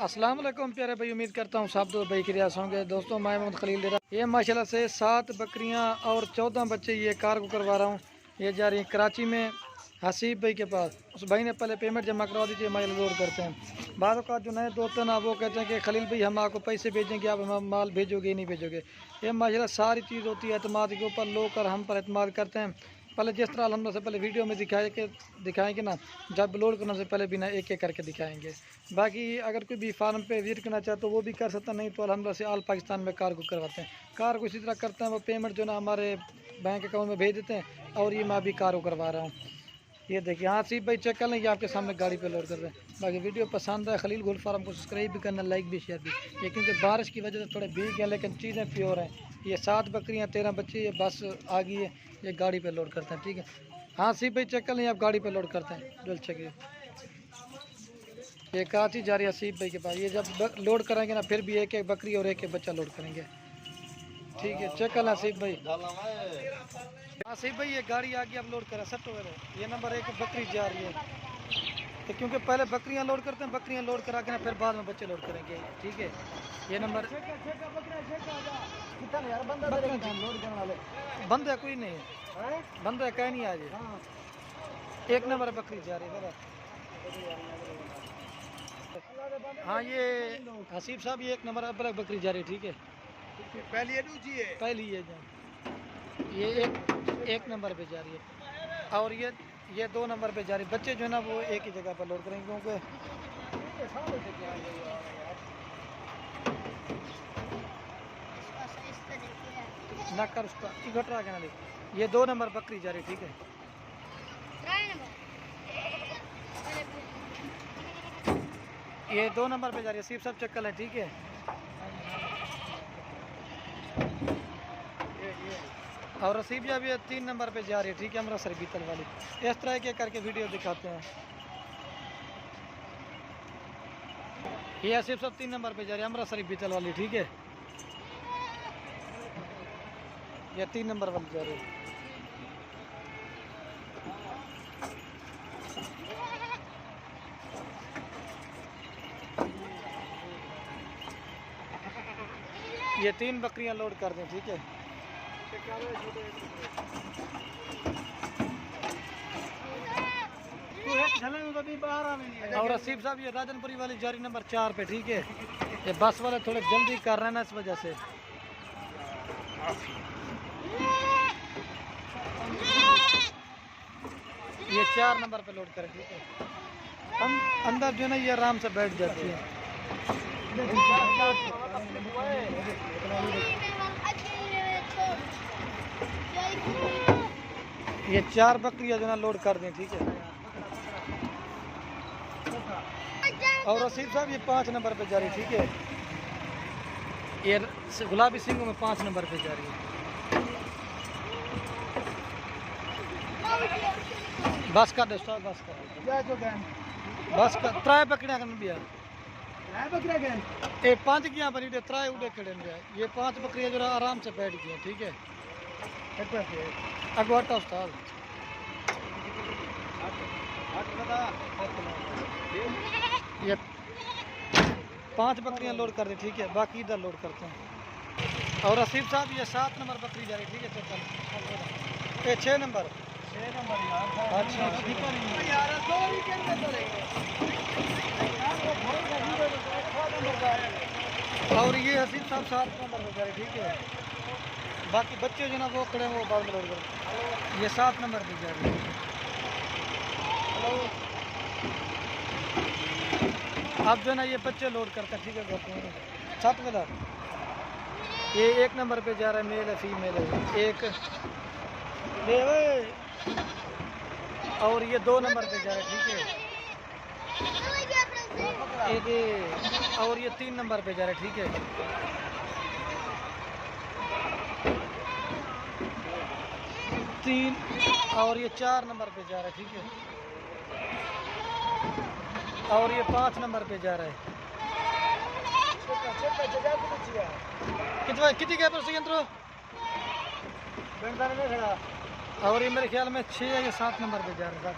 अस्सलाम वालेकुम प्यारे भाई, उम्मीद करता हूँ सब दोस्त भाई क्रियास होंगे। दोस्तों मैं मोहम्मद खलील डेरा, ये माशाल्लाह से 7 बकरियाँ और 14 बच्चे ये कार को करवा रहा हूँ। ये जा रही है कराची में हसीब भाई के पास। उस भाई ने पहले पेमेंट जमा करवा दीजिए, माल लोड करते हैं। बाद का जो नए दोस्त हैं ना, वो कहते हैं कि खलील भाई हम आपको पैसे भेजेंगे, आप हम माल भेजोगे नहीं भेजोगे। ये माशाल्लाह सारी चीज़ होती है एतमाद के ऊपर, लोग कर हम पर एतमाद करते हैं। पहले जिस तरह हम से पहले वीडियो में दिखाएंगे ना, जब लोड करने से पहले भी ना एक एक करके दिखाएंगे। बाकी अगर कोई भी फार्म पे विजिट करना चाहे तो वो भी कर सकता, नहीं तो अलहमदिल्ला से ऑल पाकिस्तान में कार को करवाते हैं। कार को इसी तरह करते हैं, वो पेमेंट जो ना हमारे बैंक अकाउंट में भेज देते हैं और ये मैं अभी कार को करवा रहा हूँ। ये देखिए, हाँ सिर्फ भाई चेक कर लें, ये आपके सामने गाड़ी पे लोड कर रहे हैं। बाकी वीडियो पसंद है खलील गोल्ड फार्म को सब्सक्राइब भी करना, लाइक भी, शेयर भी। ये क्योंकि बारिश की वजह से थोड़े भीग गए, लेकिन चीज़ें प्योर हैं। ये 7 बकरियाँ 13 बच्चे, ये बस आ गई है, ये गाड़ी पे लोड करते हैं। ठीक है, हाँ सिर्फ भाई चेक कर लें, आप गाड़ी पे लोड करते हैं। जल्द चेक ये कराची जा रही है सीप भाई के पास। ये जब लोड कराएंगे ना, फिर भी एक एक बकरी और एक एक बच्चा लोड करेंगे। ठीक है, चेक कर लें सीप भाई। हाँ सीप भाई, ये गाड़ी आ गई, अब लोड करा सब। ये नंबर 1 बकरी जा रही है, तो क्योंकि पहले बकरियां लोड करते हैं, बकरियां लोड करा के ना फिर बाद में बच्चे लोड करेंगे। ठीक है, ये नंबर बंद है, कोई नहीं है, बंद है, कहीं नहीं। आज 1 नंबर बकरी जा रही है। हाँ ये हसीब साहब, ये 1 नंबर अब बकरी जा रही है। ठीक है, पहली है, पहली है ये एक नंबर पे जा रही है, और ये 2 नंबर पे जा रही है। बच्चे जो है ना वो एक ही जगह पर लोड करेंगे, क्योंकि ना कर उसका घट रहा है ना। ये 2 नंबर बकरी जा रही है। ठीक है, ये 2 नंबर पे जा रही है, सिर्फ सब चक्कर है। ठीक है, और रसीबिया भी 3 नंबर पे जा रही है। ठीक है, अमृतसर बीतल वाली। इस तरह के करके वीडियो दिखाते हैं। ये सिर्फ सब 3 नंबर पे जा रही है, अमृतसर बीतल वाली। ठीक है, ये 3 नंबर वाली जा रही है। ये 3 बकरियां लोड कर दें। ठीक है, और रसीब साहब ये राजनपुरी वाली जारी नंबर 4 पे। ठीक है, ये बस वाले थोड़े जल्दी कर रहे हैं ना, इस वजह से। ये 4 नंबर पे लोड करें। ठीक है, अंदर जो है ना ये आराम से बैठ जाती है। ये 4 बकरियां जो ना लोड कर दें। ठीक है, और रसीद साहब ये 5 नंबर पे जा रही है। ठीक है, ये गुलाबी सिंगों में 5 नंबर पे जा रही है। बस का दोस्तों, बस का 3 बकरियां कर दिया, 5 किया बनी 3 उड़े खड़े हैं। ये 5 बकरियां जो आराम से बैठ गई हैं। ठीक है, अगवाटा उस्ताद ये 5 बकरियां लोड कर दी। ठीक है, बाकी इधर लोड करते हैं। और रसीब साहब ये 7 नंबर बकरी जा रही है। ठीक है, ये 6 नंबर। अच्छा, और ये हसीब साहब 7 नंबर पे जा रही है। ठीक है, बाकी बच्चे जो ना वो खड़े हैं, वो बाद में लोड करें। ये 7 नंबर पे जा रही है। अब जो ना ये बच्चे लोड करते हैं। ठीक है, 7 वाला ये 1 नंबर पे जा रहा है, मेल है फीमेल है एक ले, और ये 2 नंबर पे जा रहा है। ठीक है, और ये 3 नंबर पे जा रहा है। ठीक है, और ये 4 नंबर पे जा रहा है। ठीक है, और ये 5 नंबर पे जा रहा है। कितनी गया और ये मेरे ख्याल में 6 या 7 नंबर पे जा रहा है,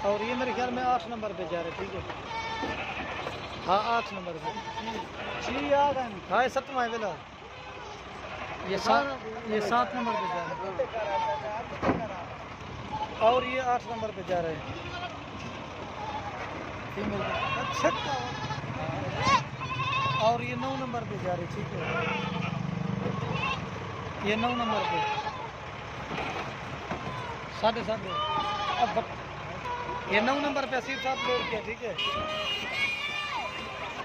और ये मेरे ख्याल में 8 नंबर पे जा रहे। ठीक है, हाँ 8 नंबर पे। हाँ ये 7वां है वेला। ये 7 नंबर पे जा रहा है और ये 8 नंबर पे जा रहे हैं फीमेल। और ये 9 नंबर पे जा रही, ठीक है। ये 9 नंबर पे 7.5। ये 9 नंबर पे 80 लोड किया, ठीक है।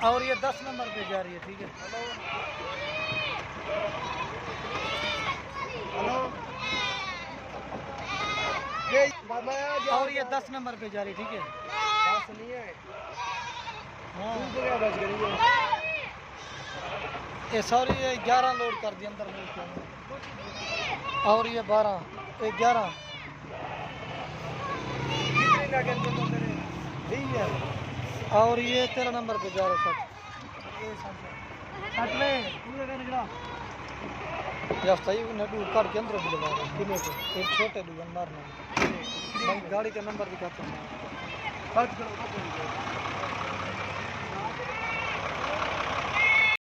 और ये 10 नंबर पे जा रही है, ठीक है। और ये 10 नंबर पे जा रही, ठीक है। हाँ ये सॉरी ये 11 लोड कर दिया अंदर मिल के। और ये 12 11 और ये 13 नंबर पे जा रहे सब। नडू काट के अंदर भी लगा रहे किले को। एक छोटे दुकान मारना गाड़ी का नंबर दिखाता हूँ।